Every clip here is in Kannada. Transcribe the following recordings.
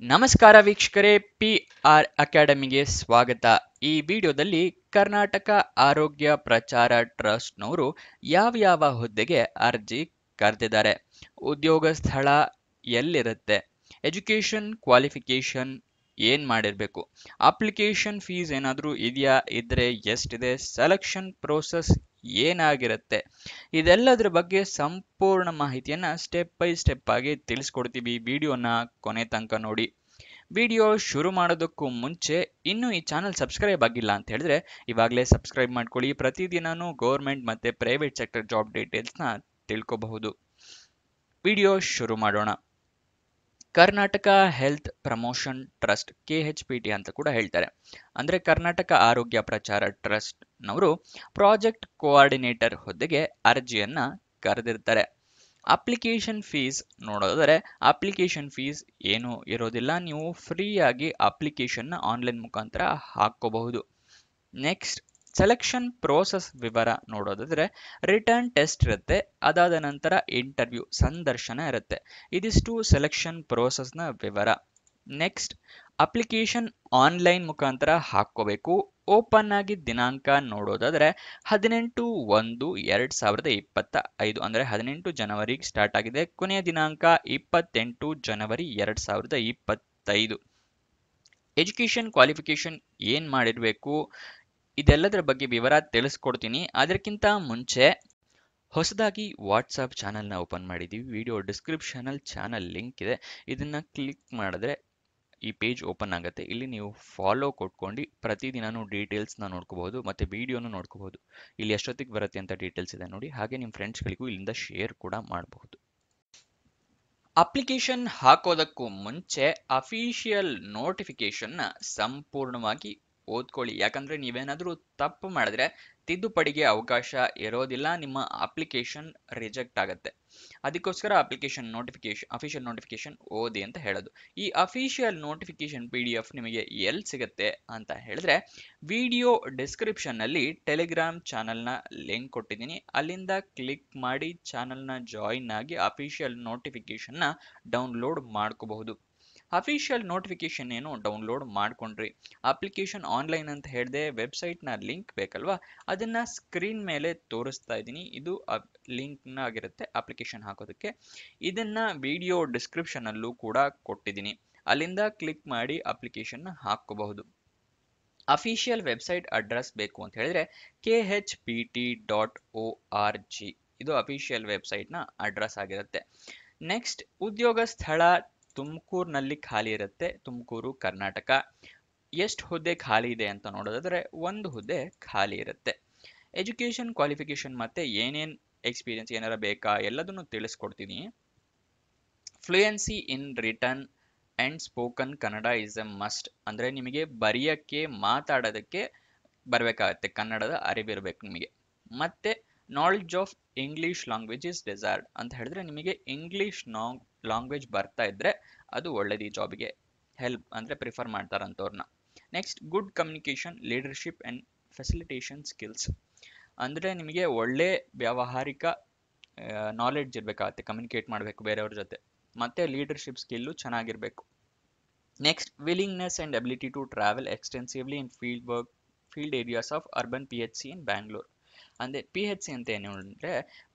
ನಮಸ್ಕಾರ ವೀಕ್ಷಕರೇ, PR ಅಕಾಡೆಮಿಗೆ ಸ್ವಾಗತ. ಈ ವಿಡಿಯೋದಲ್ಲಿ ಕರ್ನಾಟಕ ಆರೋಗ್ಯ ಪ್ರಚಾರ ಟ್ರಸ್ಟ್ನವರು ಯಾವ ಹುದ್ದೆಗೆ ಅರ್ಜಿ ಕರೆದಿದ್ದಾರೆ, ಉದ್ಯೋಗ ಸ್ಥಳ ಎಲ್ಲಿರುತ್ತೆ, ಎಜುಕೇಷನ್ ಕ್ವಾಲಿಫಿಕೇಷನ್ ಏನ್ ಮಾಡಿರಬೇಕು, ಅಪ್ಲಿಕೇಶನ್ ಫೀಸ್ ಏನಾದರೂ ಇದೆಯಾ, ಇದ್ರೆ ಎಷ್ಟಿದೆ, ಸೆಲೆಕ್ಷನ್ ಪ್ರೋಸೆಸ್ ಏನಾಗಿರುತ್ತೆ, ಇದೆಲ್ಲದರ ಬಗ್ಗೆ ಸಂಪೂರ್ಣ ಮಾಹಿತಿಯನ್ನ ಸ್ಟೆಪ್ ಬೈ ಸ್ಟೆಪ್ ಆಗಿ ತಿಳಿಸ್ಕೊಡ್ತೀವಿ. ವಿಡಿಯೋನ ಕೊನೆ ತನಕ ನೋಡಿ. ವಿಡಿಯೋ ಶುರು ಮಾಡೋದಕ್ಕೂ ಮುಂಚೆ ಇನ್ನೂ ಈ ಚಾನಲ್ ಸಬ್ಸ್ಕ್ರೈಬ್ ಆಗಿಲ್ಲ ಅಂತ ಹೇಳಿದ್ರೆ ಇವಾಗಲೇ ಸಬ್ಸ್ಕ್ರೈಬ್ ಮಾಡ್ಕೊಳ್ಳಿ. ಪ್ರತಿದಿನನೂ ಗೌರ್ಮೆಂಟ್ ಮತ್ತೆ ಪ್ರೈವೇಟ್ ಸೆಕ್ಟರ್ ಜಾಬ್ ಡೀಟೇಲ್ಸ್ನ ತಿಳ್ಕೋಬಹುದು. ವಿಡಿಯೋ ಶುರು ಮಾಡೋಣ. Karnataka health promotion trust, KHPT ಅಂತ ಕೂಡ ಹೇಳ್ತಾರೆ. ಅಂದ್ರೆ ಕರ್ನಾಟಕ ಆರೋಗ್ಯ ಪ್ರಚಾರ ಟ್ರಸ್ಟ್ನವರು ಪ್ರಾಜೆಕ್ಟ್ ಕೋಆರ್ಡಿನೇಟರ್ ಹುದ್ದೆಗೆ ಅರ್ಜಿಯನ್ನ ಕರೆದಿರ್ತಾರೆ. ಅಪ್ಲಿಕೇಶನ್ ಫೀಸ್ ನೋಡೋದಾದ್ರೆ ಅಪ್ಲಿಕೇಶನ್ ಫೀಸ್ ಏನು ಇರೋದಿಲ್ಲ, ನೀವು ಫ್ರೀಯಾಗಿ ಅಪ್ಲಿಕೇಶನ್ನ ಆನ್ಲೈನ್ ಮುಖಾಂತರ ಹಾಕೋಬಹುದು. ನೆಕ್ಸ್ಟ್, ಸೆಲೆಕ್ಷನ್ ಪ್ರೋಸೆಸ್ ವಿವರ ನೋಡೋದಾದ್ರೆ ರಿಟರ್ನ್ ಟೆಸ್ಟ್ ಇರುತ್ತೆ, ಅದಾದ ನಂತರ ಇಂಟರ್ವ್ಯೂ ಸಂದರ್ಶನ ಇರುತ್ತೆ. ಇದಿಷ್ಟು ಸೆಲೆಕ್ಷನ್ ಪ್ರೋಸೆಸ್ನ ವಿವರ. ನೆಕ್ಸ್ಟ್, ಅಪ್ಲಿಕೇಶನ್ ಆನ್ಲೈನ್ ಮುಖಾಂತರ ಹಾಕೋಬೇಕು. ಓಪನ್ ಆಗಿ ದಿನಾಂಕ ನೋಡೋದಾದ್ರೆ 18/1/2025 ಅಂದ್ರೆ 18 ಜನವರಿಗೆ ಸ್ಟಾರ್ಟ್ ಆಗಿದೆ. ಕೊನೆಯ ದಿನಾಂಕ 28 ಜನವರಿ 2025. ಎಜುಕೇಷನ್ ಕ್ವಾಲಿಫಿಕೇಶನ್ ಏನ್ ಮಾಡಿರ್ಬೇಕು, ಇದೆಲ್ಲದರ ಬಗ್ಗೆ ವಿವರ ತಿಳಿಸ್ಕೊಡ್ತೀನಿ. ಅದಕ್ಕಿಂತ ಮುಂಚೆ ಹೊಸದಾಗಿ ವಾಟ್ಸಪ್ ಚಾನಲ್ನ ಓಪನ್ ಮಾಡಿದ್ದೀವಿ. ವಿಡಿಯೋ ಡಿಸ್ಕ್ರಿಪ್ಷನ್ ಅಲ್ಲಿ ಚಾನಲ್ ಲಿಂಕ್ ಇದೆ, ಇದನ್ನ ಕ್ಲಿಕ್ ಮಾಡಿದ್ರೆ ಈ ಪೇಜ್ ಓಪನ್ ಆಗುತ್ತೆ. ಇಲ್ಲಿ ನೀವು ಫಾಲೋ ಕೊಟ್ಕೊಂಡು ಪ್ರತಿದಿನನೂ ಡೀಟೇಲ್ಸ್ನ ನೋಡ್ಕೋಬಹುದು, ಮತ್ತೆ ವಿಡಿಯೋನು ನೋಡ್ಕೋಬಹುದು. ಇಲ್ಲಿ ಎಷ್ಟೊತ್ತಿಗೆ ಬರುತ್ತೆ ಅಂತ ಡೀಟೇಲ್ಸ್ ಇದೆ ನೋಡಿ. ಹಾಗೆ ನಿಮ್ಮ ಫ್ರೆಂಡ್ಸ್ಗಳಿಗೂ ಇಲ್ಲಿಂದ ಶೇರ್ ಕೂಡ ಮಾಡಬಹುದು. ಅಪ್ಲಿಕೇಶನ್ ಹಾಕೋದಕ್ಕೂ ಮುಂಚೆ ಅಫಿಷಿಯಲ್ ನೋಟಿಫಿಕೇಶನ್ನ ಸಂಪೂರ್ಣವಾಗಿ ಓದ್ಕೊಳ್ಳಿ. ಯಾಕಂದ್ರೆ ನೀವೇನಾದ್ರೂ ತಪ್ಪು ಮಾಡಿದ್ರೆ ತಿದ್ದುಪಡಿಗೆ ಅವಕಾಶ ಇರೋದಿಲ್ಲ, ನಿಮ್ಮ ಅಪ್ಲಿಕೇಶನ್ ರಿಜೆಕ್ಟ್ ಆಗುತ್ತೆ. ಅದಕ್ಕೋಸ್ಕರ ಅಫಿಷಿಯಲ್ ನೋಟಿಫಿಕೇಶನ್ ಓದಿ ಅಂತ ಹೇಳೋದು. ಈ ಅಫಿಷಿಯಲ್ ನೋಟಿಫಿಕೇಶನ್ PDF ನಿಮಗೆ ಎಲ್ಲಿ ಸಿಗುತ್ತೆ ಅಂತ ಹೇಳಿದ್ರೆ ವಿಡಿಯೋ ಡಿಸ್ಕ್ರಿಪ್ಷನ್ ನಲ್ಲಿ ಟೆಲಿಗ್ರಾಮ್ ಚಾನಲ್ನ ಲಿಂಕ್ ಕೊಟ್ಟಿದ್ದೀನಿ. ಅಲ್ಲಿಂದ ಕ್ಲಿಕ್ ಮಾಡಿ ಚಾನಲ್ನ ಜಾಯಿನ್ ಆಗಿ ಅಫಿಷಿಯಲ್ ನೋಟಿಫಿಕೇಶನ್ನ ಡೌನ್ಲೋಡ್ ಮಾಡ್ಕೋಬಹುದು. ಅಫಿಷಿಯಲ್ ನೋಟಿಫಿಕೇಶನ್ ಏನು ಡೌನ್ಲೋಡ್ ಮಾಡ್ಕೊಂಡ್ರಿ, ಅಪ್ಲಿಕೇಶನ್ ಆನ್ಲೈನ್ ಅಂತ ಹೇಳಿದೆ, ವೆಬ್ಸೈಟ್ನ ಲಿಂಕ್ ಬೇಕಲ್ವಾ, ಅದನ್ನ ಸ್ಕ್ರೀನ್ ಮೇಲೆ ತೋರಿಸ್ತಾ ಇದ್ದೀನಿ. ಇದು ಲಿಂಕ್ ಆಗಿರುತ್ತೆ ಅಪ್ಲಿಕೇಶನ್ ಹಾಕೋದಕ್ಕೆ. ಇದನ್ನ ವಿಡಿಯೋ ಡಿಸ್ಕ್ರಿಪ್ಷನ್ ಅಲ್ಲೂ ಕೂಡ ಕೊಟ್ಟಿದ್ದೀನಿ, ಅಲ್ಲಿಂದ ಕ್ಲಿಕ್ ಮಾಡಿ ಅಪ್ಲಿಕೇಶನ್ ಹಾಕೋಬಹುದು. ಅಫಿಷಿಯಲ್ ವೆಬ್ಸೈಟ್ ಅಡ್ರೆಸ್ ಬೇಕು ಅಂತ ಹೇಳಿದ್ರೆ khpt.org, ಇದು ಅಫಿಷಿಯಲ್ ವೆಬ್ಸೈಟ್ನ ಅಡ್ರೆಸ್ ಆಗಿರುತ್ತೆ. ನೆಕ್ಸ್ಟ್, ಉದ್ಯೋಗ ಸ್ಥಳ ತುಮಕೂರಿನಲ್ಲಿ ಖಾಲಿ ಇರುತ್ತೆ, ತುಮಕೂರು ಕರ್ನಾಟಕ. ಎಷ್ಟು ಹುದ್ದೆ ಖಾಲಿ ಇದೆ ಅಂತ ನೋಡೋದಾದ್ರೆ ಒಂದು ಹುದ್ದೆ ಖಾಲಿ ಇರುತ್ತೆ. ಎಜುಕೇಷನ್ ಕ್ವಾಲಿಫಿಕೇಶನ್ ಮತ್ತೆ ಏನೇನ್ ಎಕ್ಸ್ಪೀರಿಯನ್ಸ್ ಏನಾರ ಬೇಕಾ ಎಲ್ಲದನ್ನು ತಿಳಿಸ್ಕೊಡ್ತೀನಿ. Fluency in return and spoken Kannada is A must, ಅಂದ್ರೆ ನಿಮಗೆ ಬರೆಯಕ್ಕೆ ಮಾತಾಡೋದಕ್ಕೆ ಬರಬೇಕಾಗತ್ತೆ, ಕನ್ನಡದ ಅರಿವಿರ್ಬೇಕು ನಿಮಗೆ. ಮತ್ತೆ knowledge of English language is desired ಅಂತ ಹೇಳಿದ್ರೆ ನಿಮಗೆ ಇಂಗ್ಲಿಷ್ ಲ್ಯಾಂಗ್ವೇಜ್ ಬರ್ತಾ ಇದ್ರೆ ಅದು ಒಳ್ಳೇದು, ಈ ಜಾಬಿಗೆ ಹೆಲ್ಪ್ ಅಂದ್ರೆ ಪ್ರಿಫರ್ ಮಾಡ್ತಾರಂತವ್ರನ್ನ. Next, good communication, leadership and facilitation skills, ಅಂದ್ರೆ ನಿಮಗೆ ಒಳ್ಳೆ ವ್ಯಾವಹಾರಿಕ ನಾಲೆಡ್ಜ್ ಇರಬೇಕಾಗತ್ತೆ, ಕಮ್ಯುನಿಕೇಟ್ ಮಾಡಬೇಕು ಬೇರೆಯವ್ರ ಜೊತೆ, ಮತ್ತೆ ಲೀಡರ್ಶಿಪ್ ಸ್ಕಿಲ್ಲು ಚೆನ್ನಾಗಿರ್ಬೇಕು. Next, willingness and ability to travel extensively in field areas of urban PHC in Bangalore. ಅಂದ್ರೆ PHC ಅಂತ ಏನು ಅಂದ್ರೆ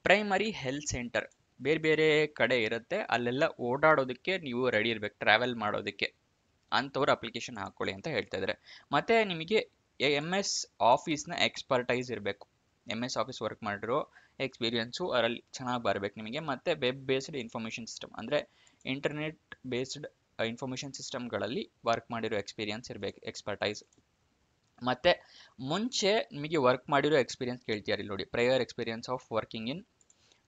ಪ್ರೈಮರಿ ಹೆಲ್ತ್ ಸೆಂಟರ್, ಬೇರೆ ಬೇರೆ ಕಡೆ ಇರುತ್ತೆ, ಅಲ್ಲೆಲ್ಲ ಓಡಾಡೋದಕ್ಕೆ ನೀವು ರೆಡಿ ಇರ್ಬೇಕು, ಟ್ರಾವೆಲ್ ಮಾಡೋದಕ್ಕೆ. ಅಂಥವ್ರು ಅಪ್ಲಿಕೇಶನ್ ಹಾಕೊಳ್ಳಿ ಅಂತ ಹೇಳ್ತಾ ಇದ್ದಾರೆ. ಮತ್ತೆ ನಿಮಗೆ MS ಆಫೀಸ್ನ ಎಕ್ಸ್ಪರ್ಟೈಸ್ ಇರಬೇಕು, MS ಆಫೀಸ್ ವರ್ಕ್ ಮಾಡಿರೋ ಎಕ್ಸ್ಪೀರಿಯನ್ಸು ಅದರಲ್ಲಿ ಚೆನ್ನಾಗಿ ಬರಬೇಕು ನಿಮಗೆ. ಮತ್ತೆ ವೆಬ್ ಬೇಸ್ಡ್ ಇನ್ಫಾರ್ಮೇಷನ್ ಸಿಸ್ಟಮ್ ಅಂದ್ರೆ ಇಂಟರ್ನೆಟ್ ಬೇಸ್ಡ್ ಇನ್ಫಾರ್ಮೇಷನ್ ಸಿಸ್ಟಮ್ಗಳಲ್ಲಿ ವರ್ಕ್ ಮಾಡಿರೋ ಎಕ್ಸ್ಪೀರಿಯನ್ಸ್ ಇರಬೇಕು, ಎಕ್ಸ್ಪರ್ಟೈಸ್. ಮತ್ತೆ ಮುಂಚೆ ನಿಮಗೆ ವರ್ಕ್ ಮಾಡಿರೋ ಎಕ್ಸ್ಪೀರಿಯನ್ಸ್ ಕೇಳ್ತಿದ್ದಾರೆ ಇಲ್ಲಿ ನೋಡಿ, prior experience of working in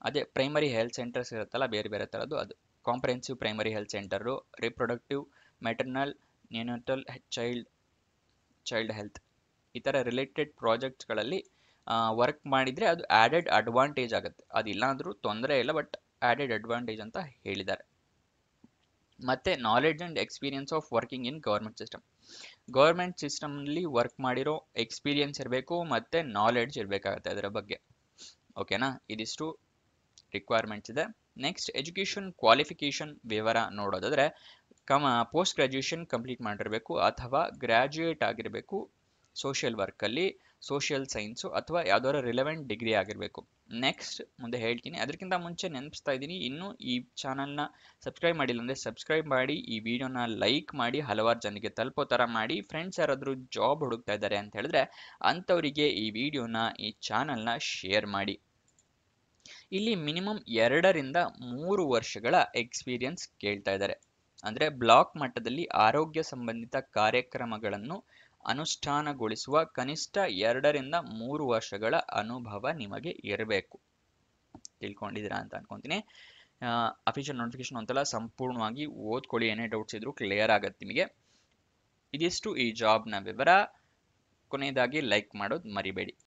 ಅದೇ ಪ್ರೈಮರಿ ಹೆಲ್ತ್ ಸೆಂಟರ್ಸ್ ಇರುತ್ತಲ್ಲ ಬೇರೆ ಬೇರೆ ಥರದ್ದು, ಅದು comprehensive primary health centre, reproductive, maternal, neonatal, child health, ಈ ಥರ ರಿಲೇಟೆಡ್ ಪ್ರಾಜೆಕ್ಟ್ಸ್ಗಳಲ್ಲಿ ವರ್ಕ್ ಮಾಡಿದರೆ ಅದು ಆ್ಯಡೆಡ್ ಅಡ್ವಾಂಟೇಜ್ ಆಗುತ್ತೆ. ಅದಿಲ್ಲ ಅಂದರೂ ತೊಂದರೆ ಇಲ್ಲ, ಬಟ್ ಆ್ಯಡೆಡ್ ಅಡ್ವಾಂಟೇಜ್ ಅಂತ ಹೇಳಿದ್ದಾರೆ. ಮತ್ತೆ knowledge and experience of working in government ಸಿಸ್ಟಮ್ನಲ್ಲಿ ವರ್ಕ್ ಮಾಡಿರೋ ಎಕ್ಸ್ಪೀರಿಯನ್ಸ್ ಇರಬೇಕು, ಮತ್ತೆ ನಾಲೆಡ್ಜ್ ಇರಬೇಕಾಗುತ್ತೆ ಅದರ ಬಗ್ಗೆ. ಓಕೆನಾ, ಇದಿಷ್ಟು ರಿಕ್ವೈರ್ಮೆಂಟ್ಸ್ ಇದೆ. ನೆಕ್ಸ್ಟ್, ಎಜುಕೇಷನ್ ಕ್ವಾಲಿಫಿಕೇಶನ್ ವಿವರ ನೋಡೋದಾದ್ರೆ ಪೋಸ್ಟ್ ಗ್ರಾಜ್ಯುಯೇಷನ್ ಕಂಪ್ಲೀಟ್ ಮಾಡಿರಬೇಕು ಅಥವಾ ಗ್ರಾಜ್ಯುಯೇಟ್ ಆಗಿರಬೇಕು ಸೋಷಿಯಲ್ ವರ್ಕಲ್ಲಿ, ಸೋಷಿಯಲ್ ಸೈನ್ಸು ಅಥವಾ ಯಾವ್ದಾದ್ರು ರಿಲೆವೆಂಟ್ ಡಿಗ್ರಿ ಆಗಿರಬೇಕು. ನೆಕ್ಸ್ಟ್ ಮುಂದೆ ಹೇಳ್ತೀನಿ. ಅದಕ್ಕಿಂತ ಮುಂಚೆ ನೆನಪಿಸ್ತಾ ಇದ್ದೀನಿ, ಇನ್ನೂ ಈ ಚಾನಲ್ನ ಸಬ್ಸ್ಕ್ರೈಬ್ ಮಾಡಿಲ್ಲ ಅಂದರೆ ಸಬ್ಸ್ಕ್ರೈಬ್ ಮಾಡಿ, ಈ ವಿಡಿಯೋನ ಲೈಕ್ ಮಾಡಿ, ಹಲವಾರು ಜನಕ್ಕೆ ತಲುಪೋ ಥರ ಮಾಡಿ. ಫ್ರೆಂಡ್ಸ್ ಯಾರಾದರೂ ಜಾಬ್ ಹುಡುಕ್ತಾ ಇದ್ದಾರೆ ಅಂತ ಹೇಳಿದ್ರೆ ಅಂಥವರಿಗೆ ಈ ವಿಡಿಯೋನ, ಈ ಚಾನಲ್ನ ಶೇರ್ ಮಾಡಿ. ಇಲ್ಲಿ ಮಿನಿಮಮ್ 2ರಿಂದ 3 ವರ್ಷಗಳ ಎಕ್ಸ್ಪೀರಿಯನ್ಸ್ ಕೇಳ್ತಾ ಇದ್ದಾರೆ. ಅಂದರೆ ಬ್ಲಾಕ್ ಮಟ್ಟದಲ್ಲಿ ಆರೋಗ್ಯ ಸಂಬಂಧಿತ ಕಾರ್ಯಕ್ರಮಗಳನ್ನು ಅನುಷ್ಠಾನಗೊಳಿಸುವ ಕನಿಷ್ಠ 2ರಿಂದ 3 ವರ್ಷಗಳ ಅನುಭವ ನಿಮಗೆ ಇರಬೇಕು. ತಿಳ್ಕೊಂಡಿದ್ದೀರಾ ಅಂತ ಅನ್ಕೊಂತೀನಿ. ಅಫಿಷಿಯಲ್ ನೋಟಿಫಿಕೇಶನ್ ಒಂದ್ಸಲ ಸಂಪೂರ್ಣವಾಗಿ ಓದ್ಕೊಳ್ಳಿ, ಏನೇ ಡೌಟ್ಸ್ ಇದ್ರೂ ಕ್ಲಿಯರ್ ಆಗತ್ತೆ ನಿಮಗೆ. ಇದಿಷ್ಟು ಈ ಜಾಬ್ನ ವಿವರ. ಕೊನೆಯದಾಗಿ ಲೈಕ್ ಮಾಡೋದು ಮರಿಬೇಡಿ.